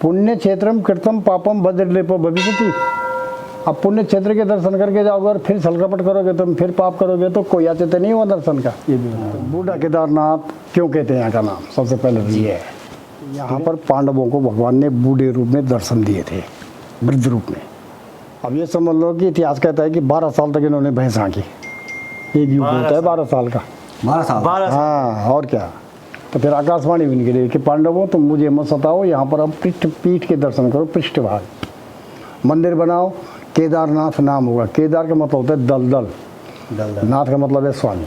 पुण्य क्षेत्रम कृतम पापम वज्रलेपो भविष्यति। अब पुण्य क्षेत्र के दर्शन करके जाओगे और फिर छलकपट करोगे तुम, फिर पाप करोगे तो कोई औचित्य नहीं हुआ दर्शन का। ये भी तो बूढ़ा केदारनाथ क्यों कहते हैं यहाँ का नाम, सबसे पहले तो ये है, यहाँ पर पांडवों को भगवान ने बूढ़े रूप में दर्शन दिए थे, वृद्ध रूप में। अब ये समझ लो कि इतिहास कहता है कि 12 साल तक इन्होंने भैंस हाँकी। एक युग होता है 12 साल का। 12 साल। हाँ, और क्या। तो फिर आकाशवाणी भी निकली कि पांडवों तुम मुझे मत सताओ, यहाँ पर अब पीठ के दर्शन करो, पृष्ठभाग। मंदिर बनाओ, केदारनाथ नाम होगा। केदार का मतलब होता है दलदल, नाथ का मतलब है स्वामी,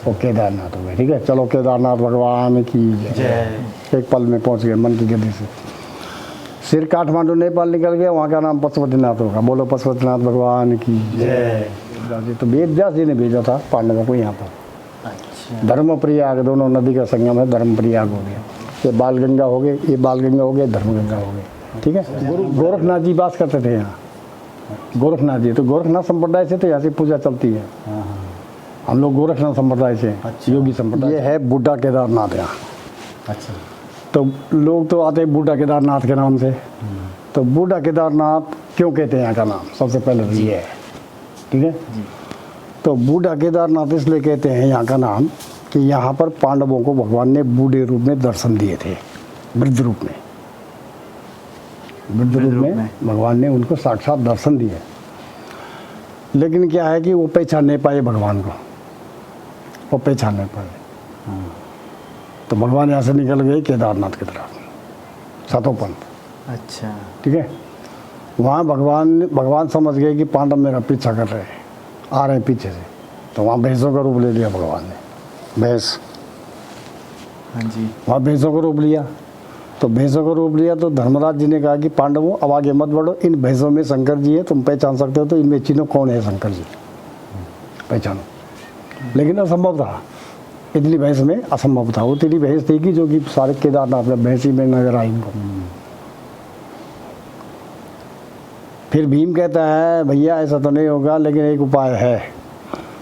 वो केदारनाथ हो गए। ठीक है, चलो केदारनाथ भगवान की जय। एक पल में पहुँच गए मन की गति से। सिर काठमांडू नेपाल निकल गया, वहाँ का नाम पशुपतिनाथ होगा। बोलो पशुपतिनाथ भगवान की जय। तो वेद व्यास जी ने भेजा था पांडवों को यहाँ पर। अच्छा। धर्म प्रयाग, दोनों नदी का संगम है, धर्म प्रयाग हो गया। ये बाल गंगा हो गए, ये बाल गंगा हो गए, धर्म गंगा हो गए। ठीक है, गोरखनाथ जी वास करते थे यहाँ। गोरखनाथ जी, तो गोरखनाथ संप्रदाय से तो यहाँ से पूजा चलती है। हम लोग गोरखनाथ संप्रदाय से, योगी संप्रदाय। ये है बूढ़ा केदारनाथ यहाँ। अच्छा। तो लोग तो आते हैं बूढ़ा केदारनाथ के नाम से। तो बूढ़ा केदारनाथ क्यों कहते हैं यहाँ का नाम, सबसे पहले तो ये है। ठीक है, तो बूढ़ा केदारनाथ इसलिए कहते हैं यहाँ का नाम कि यहाँ पर पांडवों को भगवान ने बूढ़े रूप में दर्शन दिए थे, वृद्ध रूप में। वृद्ध रूप में भगवान ने उनको साक्षात दर्शन दिए। लेकिन क्या है कि वो पहचान नहीं पाए भगवान को, वो पहचान नहीं पाए। तो भगवान यहाँ से निकल गए केदारनाथ की तरफ, सतोपंथ। अच्छा। ठीक है, वहाँ भगवान समझ गए कि पांडव मेरा पीछा कर रहे हैं, आ रहे हैं पीछे से। तो वहाँ भैंसों का रूप ले लिया भगवान ने, भैंस। हाँ जी। वहाँ भैंसों का रूप लिया। तो भैंसों का रूप लिया तो धर्मराज जी ने कहा कि पांडवों अब आगे मत बढ़ो, इन भैंसों में शंकर जी है, तुम पहचान सकते हो तो इनमें चिन्हो कौन है शंकर जी, पहचानो। लेकिन असंभव था, इतनी भैंस में असंभव था। वो तेरी भैंस थी कि जो कि सारे केदारनाथ में भैंसी में नजर आई इनको। फिर भीम कहता है भैया ऐसा तो नहीं होगा, लेकिन एक उपाय है।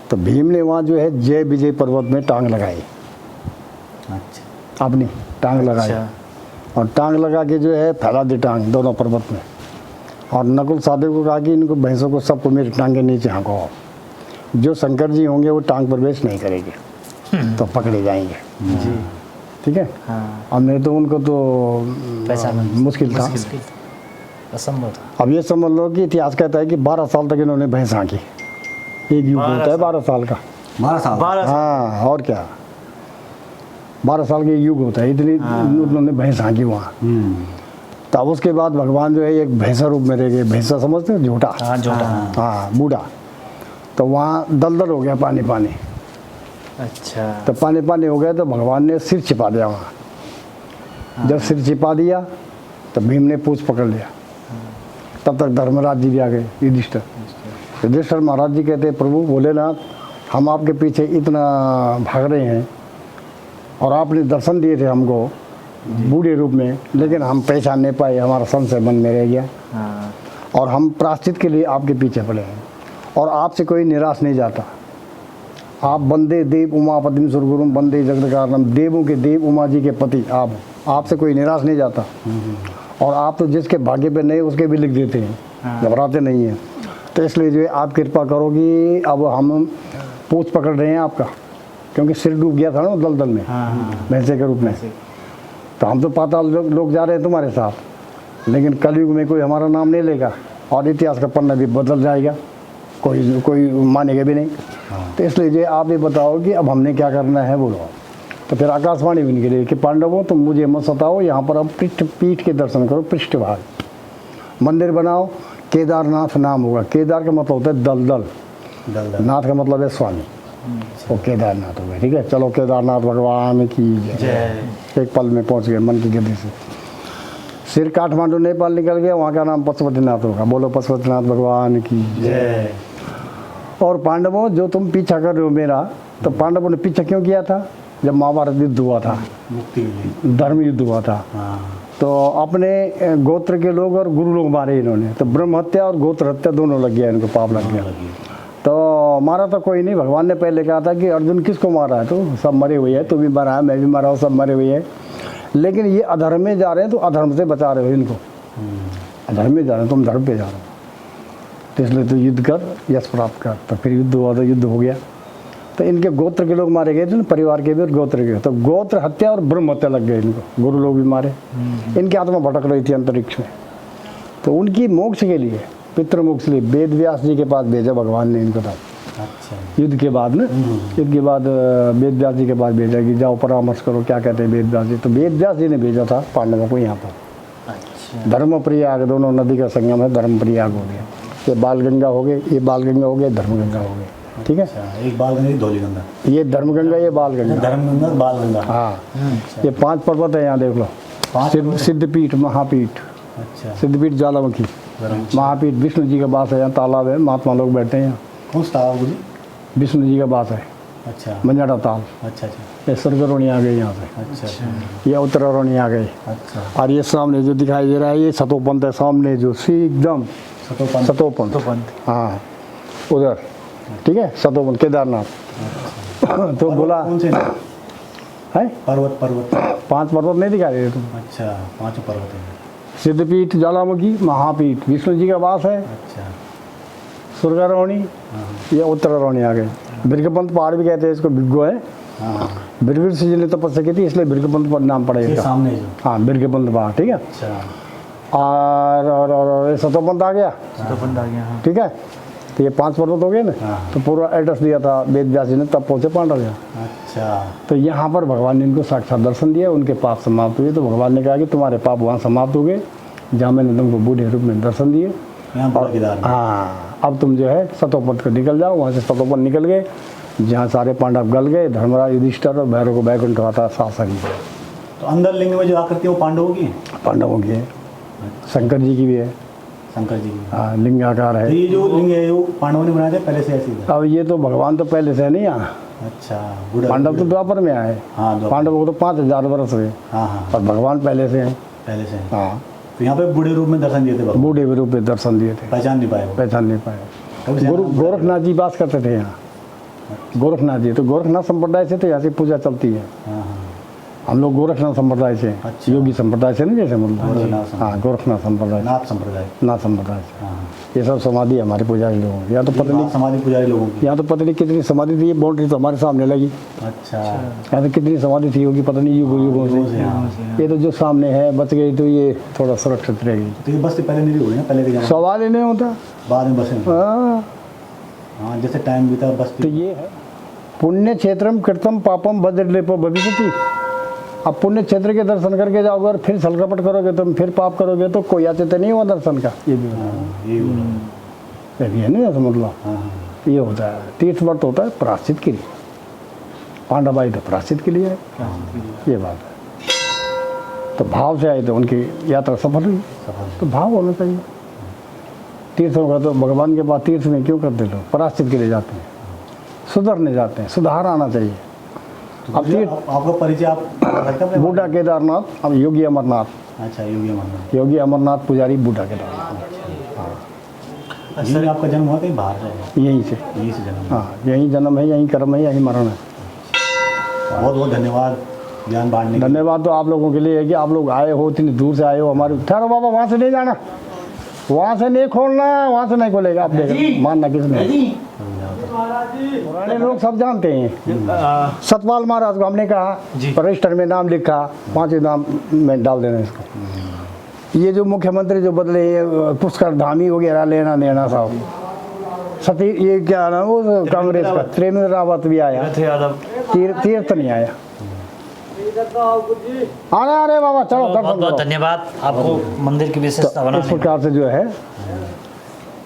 तो भीम ने वहाँ जो है जय विजय पर्वत में टांग लगाई। अच्छा। अपनी टांग लगाई। और टांग लगा के जो है फैला दी टांग दोनों पर्वत में। और नकुल साहब को कहा कि इनको भैंसों को सबको मेरी टांग के नीचे हाँको, जो शंकर जी होंगे वो टांग प्रवेश नहीं करेंगे तो पकड़े जाएंगे। जी। ठीक है। हाँ। और नहीं तो उनको तो मुश्किल था, असंभव था। अब ये समझ लो कि इतिहास कहता है कि 12 साल तक इन्होंने भैंस हाँकी। एक युग होता है 12 साल का। 12 साल। हाँ, और क्या, 12 साल का युग होता है। इतनी उन्होंने भैंस हाँकी वहाँ। तब उसके बाद भगवान जो है एक भैंसा रूप में रह गए। भैंसा समझते हो, झूठा। हाँ, झूठा। हाँ, बूढ़ा। तो वहाँ दलदल हो गया, पानी पानी। अच्छा। तो पानी पानी हो गया तो भगवान ने सिर छिपा दिया वहाँ। जब सिर छिपा दिया तो भीम ने पूंछ पकड़ लिया। तब तक धर्मराज जी भी आ गए, युधिष्ठिर महाराज जी कहते हैं प्रभु भोलेनाथ, हम आपके पीछे इतना भाग रहे हैं और आपने दर्शन दिए थे हमको बूढ़े रूप में, लेकिन हम पहचान नहीं पाए, हमारा संशय मन में रह गया। हाँ। और हम प्रायश्चित के लिए आपके पीछे पड़े हैं और आपसे कोई निराश नहीं जाता। आप वंदे देव उमापतिम सुरगुरुम वंदे जगत कारणम, देवों के देव उमा जी के पति आप, आपसे कोई निराश नहीं जाता। और आप तो जिसके भाग्य पे नहीं उसके भी लिख देते हैं, घबराते नहीं हैं। तो इसलिए जो है आप कृपा करोगी। अब हम पूछ पकड़ रहे हैं आपका, क्योंकि सिर डूब गया था ना दलदल में भैंसे के रूप में। तो हम तो पाताल लोग जा रहे हैं तुम्हारे साथ, लेकिन कलयुग में कोई हमारा नाम नहीं लेगा और इतिहास का पन्ना भी बदल जाएगा, कोई मानेगा भी नहीं। तो इसलिए जो आप ये बताओ कि अब हमने क्या करना है, बोलो। तो फिर आकाशवाणी भी निकली कि पांडवों तुम मुझे मत सताओ, यहाँ पर अब पीठ के दर्शन करो, पृष्ठभाग। मंदिर बनाओ, केदारनाथ नाम होगा। केदार का मतलब होता है दलदल, नाथ का मतलब है स्वामी, वो केदारनाथ हो गए। ठीक है, चलो केदारनाथ भगवान की जय। एक पल में पहुँच गए मन की गति से। सिर काठमांडू नेपाल निकल गया, वहाँ का नाम पशुपतिनाथ होगा। बोलो पशुपतिनाथ भगवान की जय। और पांडवों जो तुम पीछा कर रहे हो मेरा, तो पांडवों ने पीछा क्यों किया था? जब महाभारत युद्ध हुआ था, धर्म युद्ध हुआ था, तो अपने गोत्र के लोग और गुरु लोग मारे इन्होंने। तो ब्रह्म हत्या और गोत्र हत्या दोनों लग गया, इनको पाप लग गया। तो मारा तो कोई नहीं, भगवान ने पहले कहा था कि अर्जुन किसको मारा है, तो सब मरे हुए हैं, तू भी मरा है, मैं भी मरा हूँ, सब मरे हुए हैं। लेकिन ये अधर्म में जा रहे हैं तो अधर्म से बचा रहे हो इनको। अधर्म में जा रहे हैं तुम धर्म पे जा रहे हो, तो इसलिए तो युद्ध कर यश प्राप्त कर। तो फिर युद्ध हुआ तो युद्ध हो गया। तो इनके गोत्र के लोग मारे गए थे ना, परिवार के भी और गोत्र के। तो गोत्र हत्या और ब्रह्म हत्या लग गए इनको, गुरु लोग भी मारे। इनकी आत्मा भटक रही थी अंतरिक्ष में, तो उनकी मोक्ष के लिए, पितृ मोक्ष के लिए वेद व्यास जी के पास भेजा भगवान ने इनको। था अच्छा। युद्ध के बाद ना, युद्ध के बाद वेद व्यास जी के पास भेजा कि जाओ परामर्श करो क्या कहते हैं वेद व्यास जी। तो वेद व्यास जी ने भेजा था पांडवों को यहाँ पर। अच्छा। धर्म प्रयाग, दोनों नदी का संगम है, धर्म प्रयाग हो गया। ये बाल गंगा हो गए, ये बाल गंगा हो गया, धर्म गंगा हो गया। ठीक है, अच्छा, एक बाल गंगा, एक धौली गंगा, ये धर्म गंगा, ये बाल गंगा। धर्म गंगा, बाल गंगा। हाँ, ये 5 पर्वत है यहाँ देख लो। सिद्धपीठ, महापीठ, अच्छा, सिद्धपीठ ज्वालामुखी, महापीठ विष्णु जी का वास है। यहाँ तालाब है, महात्मा लोग बैठे हैं यहाँ। कौन सा तालाब जी? विष्णु जी का वास है, अच्छा मंजाड़ा ताल। अच्छा अच्छा ये स्वर्गरोणी आ गई यहाँ से, अच्छा ये उत्तरारोणी आ गई। अच्छा। और ये सामने जो दिखाई दे रहा है ये सतोपंथ है, सामने जो सी एकदम सतोपंथ। सतोपंथ। हाँ उधर, ठीक है, सतोपंथ केदारनाथ। तो बोला कौन से है पर्वत? 5 पर्वत नहीं दिखाई दे तुम? अच्छा, 5 पर्वत है। सिद्धपीठ ज्वालामुखी, महापीठ विष्णु जी का वास है, अच्छा, स्वर्गारोणी, ये उत्तरारोणी आ गई। बिरगपंथ पहाड़ भी कहते हैं इसको, बिग्गो है। हाँ, बिरगिर से जिन्हें तपस्या की थी इसलिए बिरगपंथ पर नाम पड़ा ये इसका। सामने जो। हाँ, बिरगपंथ पहाड़, ठीक है। अच्छा, और ये सतोपंथ आ गया, तो बंद आ गया। हाँ। ठीक है। तो ये 5 पर्वत हो गए ना। हाँ। तो पूरा एड्रेस दिया था वेद व्यास जी ने, तब पहुँचे पांडव यहाँ। अच्छा, तो यहाँ पर भगवान ने इनको साक्षात दर्शन दिया, उनके पाप समाप्त हुए। तो भगवान ने कहा कि तुम्हारे पाप वहाँ समाप्त हो गए जहाँ मैंने तुमको बूढ़े रूप में दर्शन दिए। यहाँ पर केदार में। हाँ, अब तुम जो है सतोपंथ को निकल जाओ। वहाँ से सतोपंथ निकल गए जहाँ सारे पांडव गल गए। धर्मराज, युधिष्ठिर और भैरव को बैकुंठ कहा था शासन। तो अंदर लिंग में जो आकृति है वो पांडवों की है? पांडवों की है, शंकर जी की भी है। शंकर जी की। हाँ, लिंगाकार तो है। ये जो लिंग है वो पांडवों ने बनाया था पहले से ऐसे ही था? अब ये तो भगवान तो पहले से है नहीं यहाँ, अच्छा, बूढ़ा। पांडव तो द्वापर में आए। हाँ, द्वापर। पांडवों को तो 5000 वर्ष हुए, हाँ हाँ, और भगवान पहले से हैं। पहले से है। हाँ, तो यहाँ पे बूढ़े रूप में दर्शन दिए थे भगवान, बूढ़े रूप में दर्शन दिए थे, पहचान नहीं पाए वो। पहचान नहीं पाए। कब से गुरु यहाँ- गोरखनाथ जी बात करते थे यहाँ, गोरखनाथ जी। तो गोरखनाथ संप्रदाय से तो यहाँ से पूजा चलती है। हाँ हाँ, हम लोग गोरखनाथ संप्रदाय से, अच्छा। योगी संप्रदाय से नहीं, जैसे गोरखनाथ मतलब। संप्रदाय। हाँ, गोरखनाथ संप्रदाय, नाथ संप्रदाय। नाथ संप्रदाय से। हाँ, ये सब समाधि है हमारे पुजारी लोगों की। यहाँ तो पता नहीं, समाधि पुजारी लोगों की। यहाँ तो पता नहीं कितनी समाधि थी। ये बाउंड्री तो हमारे सामने लगी, अच्छा, यहाँ तो कितनी समाधि थी होगी पता नहीं, युगों युगों से। हाँ। ये तो जो सामने है बच गई, तो ये थोड़ा सुरक्षित रहेगी। तो ये बस्ती पहले नहीं हुई ना, पहले के जमाने सवाल ही नहीं होता। बाद में बसे। हाँ, हाँ, जैसे टाइम बीता तो बस्ती। ये है पुण्य क्षेत्रम कृतम पापम वज्रलेपो भविष्यति। अब पुण्य क्षेत्र के दर्शन करके जाओगे और फिर छलकपट करोगे, तुम फिर पाप करोगे, तो कोई आचित्य नहीं हुआ दर्शन का। ये भी होता हाँ, ये बोला। है, ये भी है ना, ऐसा मतलब हाँ हाँ, ये होता है। तीर्थ व्रत होता है प्रायश्चित के लिए, पांडव आए थे प्रायश्चित के लिए, ये बात है। तो भाव से आए थे, उनकी यात्रा सफल हुई। सफल। तो भाव होना चाहिए। तीर्थों का तो भगवान के पास तीर्थ में क्यों करते लोग? प्रायश्चित के लिए जाते हैं, सुधरने जाते हैं, सुधार आना चाहिए। तो अब तीर्थ, आपका परिचय आप बता सकते हैं? बूढ़ा केदारनाथ, अब योगी अमरनाथ, अच्छा, योगी अमरनाथ। योगी अमरनाथ पुजारी बूढ़ा केदारनाथ, यहीं में आपका जन्म हुआ कहीं बाहर से? यहीं से। यहीं से जन्म हुआ। हाँ, यहीं जन्म है, यहीं कर्म है, यहीं मरण है। बहुत बहुत धन्यवाद ज्ञान बांटने के लिए। धन्यवाद तो आप लोगों के लिए है कि आप लोग आए हो, इतनी दूर से आए हो हमारे। ठहरो बाबा, वहाँ से नहीं जाना, वहाँ से नहीं खोलना, वहाँ से नहीं खोलेगा। आप देखो, मानना किसने? पुराने लोग सब जानते हैं। सतपाल महाराज को हमने कहा, रजिस्टर में नाम लिखा, 5 नाम में डाल देना इसको। ये जो मुख्यमंत्री जो बदले, ये पुष्कर धामी वगैरह लेना देना साहब, सती, ये क्या नाम वो कांग्रेस का त्रिवेंद्र रावत भी आया, तीर्थ नहीं आया। अरे अरे बाबा चलो बहुत दर्शन बहुत करो। धन्यवाद आपको मंदिर की विशेषता इस बनाने में। प्रकार से जो है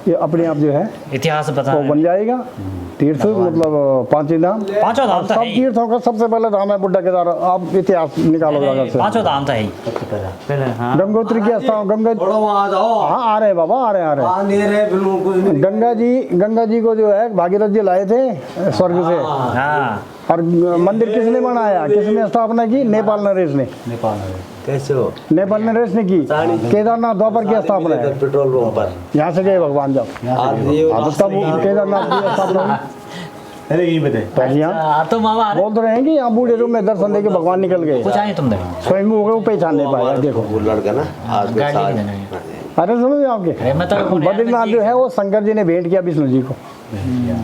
ये अपने आप जो है इतिहास वो बताने बन में। जाएगा। तीर्थ मतलब 5 धाम, पांचों धाम तो सब है ही। तीर्थों का सबसे पहले धाम है बुड्ढा केदार। आप इतिहास निकालो अगर से। पांचों धाम तो है ही। सबसे पहला पहले हाँ, गंगोत्री की स्थान, गंगा, वहाँ जाओ। हाँ आ रहे हैं बाबा, आ रहे हैं, आ रहे हैं। अंधेर है, बिल्कुल कुछ नहीं। गंगा जी को जो है भागीरथ जी लाए थे स्वर्ग से। हाँ, और मंदिर किसने बनाया, किसने स्थापना की? नेपाल नरेश ने। नेपाल में। कैसे हो? नेपाल नरेश ने की। केदारनाथ द्वापर की स्थापना है। पेट्रोल पंप पर यहाँ से गए भगवान जब, यहाँ से आज गए। ये हाँ, तो तब केदारनाथ की स्थापना हुई। अरे यहीं पे थे। पहले यहाँ तो मामा आ रहे बोल तो रहे हैं कि यहाँ बूढ़े रूम में दर्शन दे के भगवान निकल गए, कुछ आए तुम देखो स्वयं हो गए, वो पहचान नहीं पाया। देखो वो लड़का ना आज के गाड़ी साथ लेके जाएंगे। अरे सुनो आपके अरे मैं तो बद्रीनाथ जो है वो शंकर जी ने भेंट किया विष्णु जी को,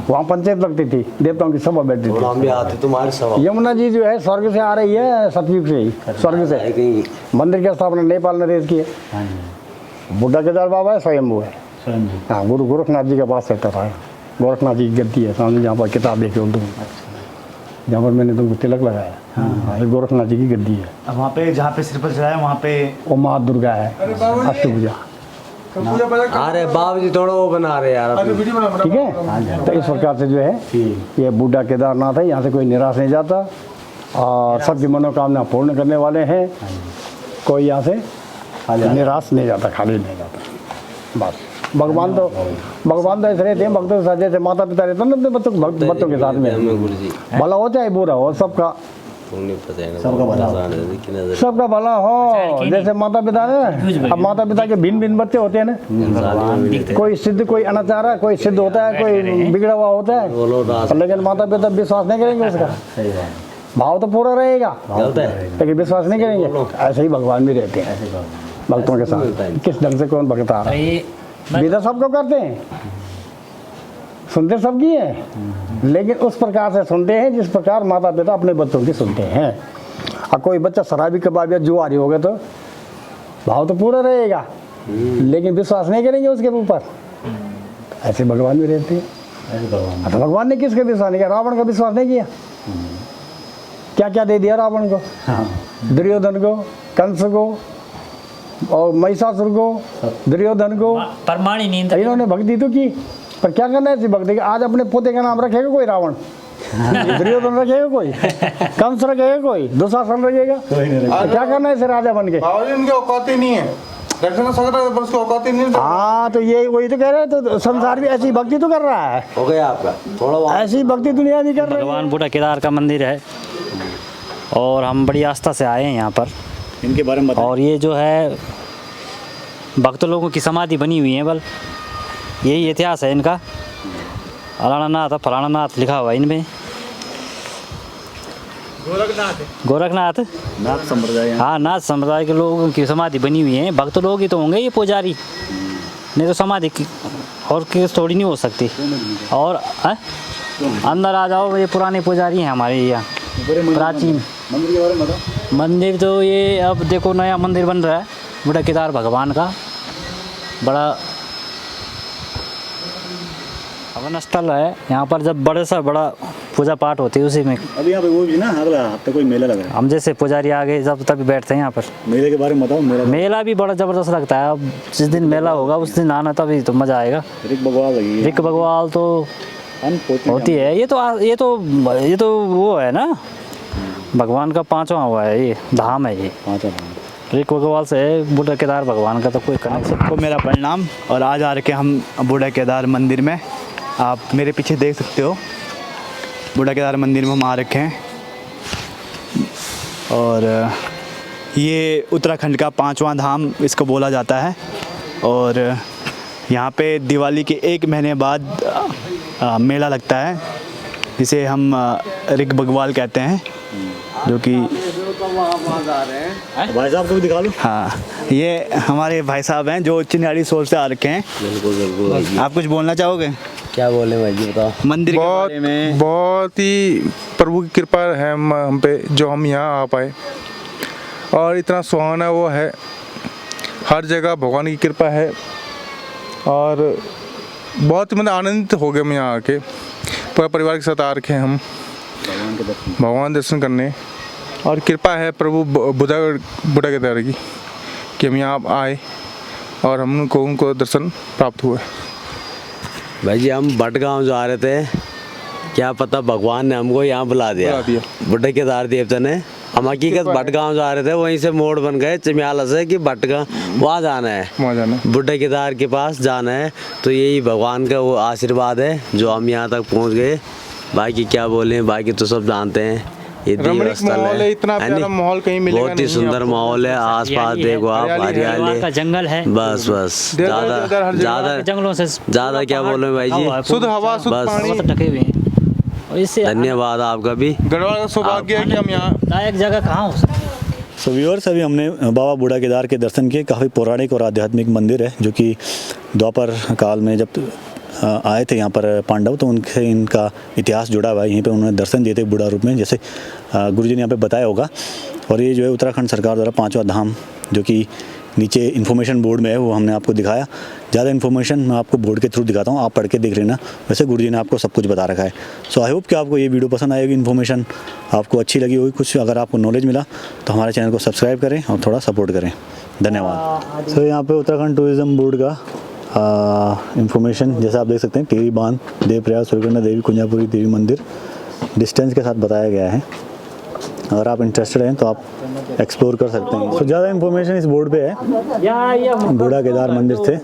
वहाँ पंचायत लगती थी, देवताओं की सभा बैठती थोड़ा हम भी आते तुम्हारे सवाल थी। यमुना जी जो है स्वर्ग से आ रही है, सतयुग से ही स्वर्ग से। कहीं मंदिर की स्थापना नेपाल नरेश की है। हाँ जी, बुढ़ा केदार बाबा है, स्वयं है। स्वयं जी। हाँ, गुरु गोरखनाथ जी के पास रहता था। गोरखनाथ जी की गद्दी है सामने, जहाँ पर किताब देखी उर्दू में, जहाँ पर मैंने तुमको तिलक लगाया। हाँ, ये गोरखनाथ जी की गद्दी है। अब वहाँ पे जहाँ पे सिर पर चढ़ाया वहाँ पे वो माँ दुर्गा है, अष्टभुजा। अरे बाबू जी थोड़ा वो बना रहे यार अपनी। ठीक है, तो इस प्रकार से जो है ये बूढ़ा केदारनाथ है। यहाँ से कोई निराश नहीं जाता और सबकी मनोकामना पूर्ण करने वाले हैं। कोई यहाँ से निराश नहीं जाता, खाली नहीं जाता। बस भगवान तो ऐसे रहते हैं भक्तों के साथ, जैसे माता पिता रहते हैं ना अपने बच्चों के साथ में। हमें गुरु जी भला हो चाहे बुरा हो, सबका सबका भला हो। सबका भला हो। जैसे माता पिता ने, अब माता पिता के भिन्न भिन्न बच्चे होते हैं ना, कोई सिद्ध कोई अनाचार है, कोई सिद्ध होता है, कोई बिगड़ा हुआ होता है, पर लेकिन माता पिता विश्वास नहीं करेंगे उसका। सही बात। भाव तो पूरा रहेगा लेकिन विश्वास नहीं करेंगे। ऐसे ही भगवान भी रहते हैं भक्तों के साथ। किस ढंग से कौन भक्त आ रहा है, विदा सबको करते हैं, सुनते सबकी है, लेकिन उस प्रकार से सुनते हैं जिस प्रकार माता पिता अपने बच्चों की सुनते हैं। और कोई बच्चा शराबी कबाब या जुआरी हो गया तो भाव तो पूरा रहेगा लेकिन विश्वास नहीं करेंगे उसके ऊपर। ऐसे भगवान भी रहते हैं। ऐसे भगवान। तो भगवान ने किसका विश्वास नहीं किया? रावण का विश्वास नहीं किया। क्या क्या दे दिया रावण को, हाँ, दुर्योधन को, कंस को और महिषासुर को, दुर्योधन को। परमाणी नींद इन्होंने भक्ति तो की, पर क्या करना है ऐसी भक्ति? आज अपने पोते का नाम रखेगा कोई रावण, दुर्योधन रखेगा कोई, कंस रखेगा कोई, दुशासन रखेगा, कोई नहीं रखा। तो क्या करना है इसे राजा बन के? बाबा जी उनकी औकात ही नहीं है, रखना सकता है पर उसकी औकात ही नहीं है। हाँ, तो ये वही तो कह रहे हैं। तो संसार भी ऐसी भक्ति तो कर रहा है, हो गया आपका थोड़ा वहाँ ऐसी भक्ति दुनिया भी कर रही है। भगवान बूढ़ा केदार का मंदिर है और हम बड़ी आस्था से आए हैं यहाँ पर। इनके बारे में बताओ। और ये जो है भक्त लोगों की समाधि बनी हुई है, बल यही इतिहास है इनका। अलानानाथ फलानानाथ लिखा हुआ है इनमें। गोरखनाथ नाथ संप्रदाय है। हाँ, नाथ संप्रदाय के लोगों की समाधि बनी हुई है। भक्त लोग ही तो होंगे ये पुजारी, नहीं तो समाधि और किस थोड़ी नहीं हो सकती। और अंदर आ जाओ, ये पुराने पुजारी हैं हमारे यहाँ, प्राचीन। मंदिर के बारे में बताओ। मंदिर तो ये अब देखो नया मंदिर बन रहा है बूढ़ा केदार भगवान का। बड़ा हवन स्थल है यहाँ पर। जब बड़े सा बड़ा पूजा पाठ होती है उसी में अभी यहाँ पे वो भी ना अगला हफ्ते कोई मेला लग रहा है। हम जैसे पुजारी आगे जब तभी बैठते हैं यहाँ पर। मेले के बारे में बताओ। मेला भी बड़ा ज़बरदस्त लगता है। अब जिस दिन मेला होगा उस दिन आना, तभी तो मज़ा आएगा। रिक बगवाल लगी है। रिक बगवाल तो होती है। ये तो वो है ना, भगवान का 5वां हुआ है, ये धाम है। ये 5 रिक बगवाल से है बूढ़ा केदार भगवान का तो कोई कनेक्शन। सबको मेरा प्रणाम। और आज आ रखे हम बूढ़ा केदार मंदिर में। आप मेरे पीछे देख सकते हो, बूढ़ा केदार मंदिर में हम आ रखे हैं। और ये उत्तराखंड का 5वां धाम इसको बोला जाता है। और यहाँ पे दिवाली के 1 महीने बाद मेला लगता है, जिसे हम रिक बगवाल कहते हैं, जो कि भाई साहब को भी दिखा लो। हाँ, ये हमारे भाई साहब हैं जो चिन्याड़ी सोल से आ रखे हैं। बिल्कुल बिल्कुल। आप कुछ बोलना चाहोगे क्या बोले भाई जी बताओ। मंदिर के बारे में? बहुत ही प्रभु की कृपा है हम पे जो हम यहाँ आ पाए, और इतना सुहाना वो है। हर जगह भगवान की कृपा है और बहुत मतलब आनंदित हो गए हम यहाँ आके। पूरा परिवार के साथ आ रखे हैं हम भगवान दर्शन करने, और कृपा है प्रभु बूढ़ा केदार की कि हम यहाँ आए और उनको दर्शन प्राप्त हुए। भाई जी हम बटगांव जा रहे थे, क्या पता भगवान ने हमको यहाँ बुला दिया। बूढ़े केदार देवता ने। हम हकीकत बटगांव जा रहे थे, वहीं से मोड़ बन गए चमियाला से कि बटगांव वहाँ जाना है, बूढ़े केदार के पास जाना है। तो यही भगवान का वो आशीर्वाद है जो हम यहाँ तक पहुँच गए। बाकी क्या बोले, बाकी तो सब जानते हैं। ये देव स्थल है, इतना प्यारा माहौल कहीं मिलेगा बहुत ही सुंदर माहौल है। आसपास देखो आप, हरियाली का जंगल है। बस ज्यादा जंगलों से ज्यादा क्या बोले भाई जी, शुद्ध हवा शुद्ध बस पानी। ढके हुए हैं। और इससे धन्यवाद आपका भी। गढ़वाल का सौभाग्य है कि हम यहाँ लायक जगह कहाँ हो सकती है। सो व्यूअर्स, अभी हमने बाबा बूढ़ा केदार के दर्शन किए। काफ़ी पौराणिक और आध्यात्मिक मंदिर है, जो कि द्वापर काल में जब आए थे यहाँ पर पांडव, तो उनसे इनका इतिहास जुड़ा हुआ है। यहीं पे उन्होंने दर्शन दिए थे बूढ़ा रूप में, जैसे गुरुजी ने यहाँ पे बताया होगा। और ये जो है उत्तराखंड सरकार द्वारा 5वां धाम, जो कि नीचे इन्फॉर्मेशन बोर्ड में है, वो हमने आपको दिखाया। ज़्यादा इन्फॉर्मेशन मैं आपको बोर्ड के थ्रू दिखाता हूँ, आप पढ़ के देख लेना। वैसे गुरुजी ने आपको सब कुछ बता रखा है। सो आई होप कि आपको ये वीडियो पसंद आएगी, इन्फॉर्मेशन आपको अच्छी लगी होगी, कुछ अगर आपको नॉलेज मिला तो हमारे चैनल को सब्सक्राइब करें और थोड़ा सपोर्ट करें। धन्यवाद। सो यहाँ पे उत्तराखंड टूरिज़्म बोर्ड का इन्फॉर्मेशन जैसे आप देख सकते हैं, टिहरी बांध, देवप्रयाग, सूर्यकुंड देवी, कुंजापुरी देवी मंदिर डिस्टेंस के साथ बताया गया है। अगर आप इंटरेस्टेड हैं तो आप एक्सप्लोर कर सकते हैं। तो ज़्यादा इन्फॉर्मेशन इस बोर्ड पे है। बूढ़ा केदार मंदिर से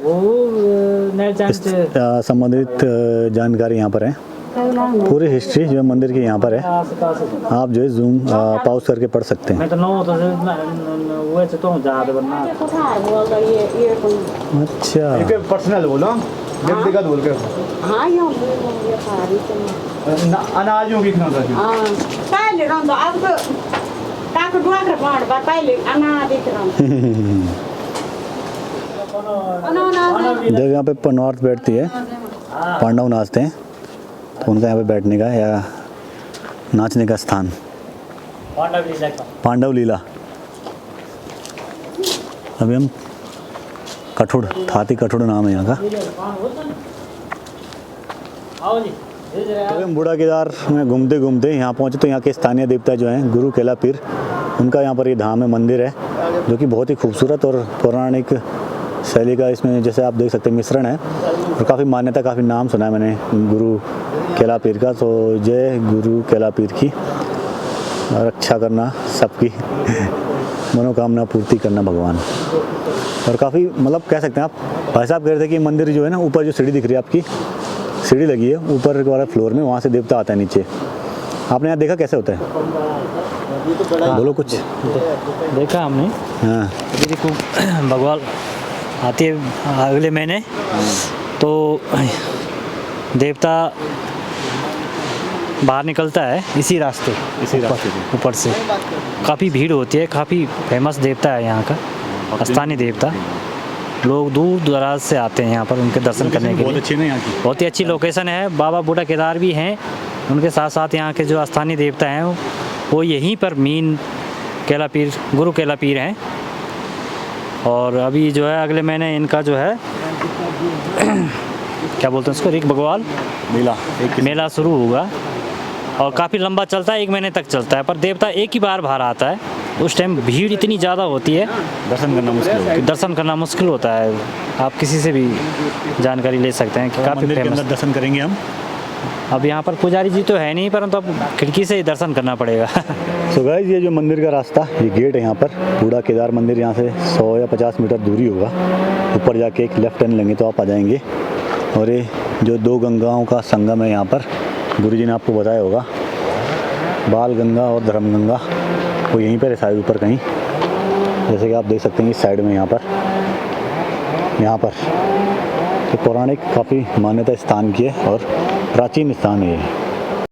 संबंधित जानकारी यहाँ पर है। पूरी हिस्ट्री जो है मंदिर की यहाँ पर है, आप जो है जूम पॉज करके पढ़ सकते हैं। अच्छा, पर्सनल बोलो, व्यक्तिगत बोल के। हाँ अनाजों की पहले रंग अब तो काक डुआकर पहाड़ पर पहले अनाज दिख रहा जब यहाँ पे पनौत बैठती है, पांडव नाचते हैं, तो उनका यहाँ पे बैठने का या नाचने का स्थान पांडव लीला। अभी हम कठुड़, थाती कठुड़ नाम है यहाँ का। तो हम बूढ़ा केदार में घूमते घूमते यहाँ पहुँचे, तो यहाँ के स्थानीय देवता जो हैं गुरु केला पीर, उनका यहाँ पर ये धाम है, मंदिर है, जो कि बहुत ही खूबसूरत और पौराणिक शैली का इसमें जैसे आप देख सकते हैं मिश्रण है। और काफ़ी मान्यता, काफ़ी नाम सुना है मैंने गुरु केला पीर का। तो जय गुरु केला पीर की, रक्षा करना सबकी, मनोकामना पूर्ति करना भगवान। और काफ़ी मतलब कह सकते हैं आप, भाई साहब कह रहे थे कि मंदिर जो है ना, ऊपर जो सीढ़ी दिख रही है आपकी, सीढ़ी लगी है ऊपर वाला फ्लोर में, वहाँ से देवता आता है नीचे। आपने यहाँ देखा कैसे होता है? बोलो कुछ। देखा हमने। हाँ, अभी देखो भगवान आती है अगले महीने, तो देवता बाहर निकलता है इसी रास्ते ऊपर से। काफ़ी भीड़ होती है, काफ़ी फेमस देवता है यहाँ का, स्थानीय देवता। लोग दूर दराज से आते हैं यहाँ पर उनके दर्शन करने के लिए। बहुत अच्छी है यहाँ की, बहुत ही अच्छी लोकेशन है। बाबा बूढ़ा केदार भी हैं, उनके साथ साथ यहाँ के जो स्थानीय देवता हैं वो यहीं पर मीन केला पीर, गुरु केला पीर हैं। और अभी जो है अगले महीने इनका जो है क्या बोलते हैं उसको, ऋग भगवान मेला शुरू होगा और काफ़ी लंबा चलता है, 1 महीने तक चलता है। पर देवता एक ही बार बाहर आता है, उस टाइम भीड़ इतनी ज़्यादा होती है, दर्शन करना मुश्किल होता है। आप किसी से भी जानकारी ले सकते हैं कि काफ़ी फेमस। दर्शन करेंगे हम। अब यहाँ पर पुजारी जी तो है नहीं, परंतु अब खिड़की से ही दर्शन करना पड़ेगा। सो गाइस, ये जो मंदिर का रास्ता, ये गेट है यहाँ पर, बूढ़ा केदार मंदिर यहाँ से 100 या 50 मीटर दूरी होगा। ऊपर जाके एक लेफ्ट टर्न लेंगे तो आप आ जाएंगे। और ये जो 2 गंगाओं का संगम है यहाँ पर, गुरुजी ने आपको बताया होगा, बाल गंगा और धर्म गंगा, वो यहीं पर है शायद ऊपर कहीं, जैसे कि आप देख सकते हैं इस साइड में यहाँ पर। तो पौराणिक काफ़ी मान्यता स्थान की है और प्राचीन स्थान है ये।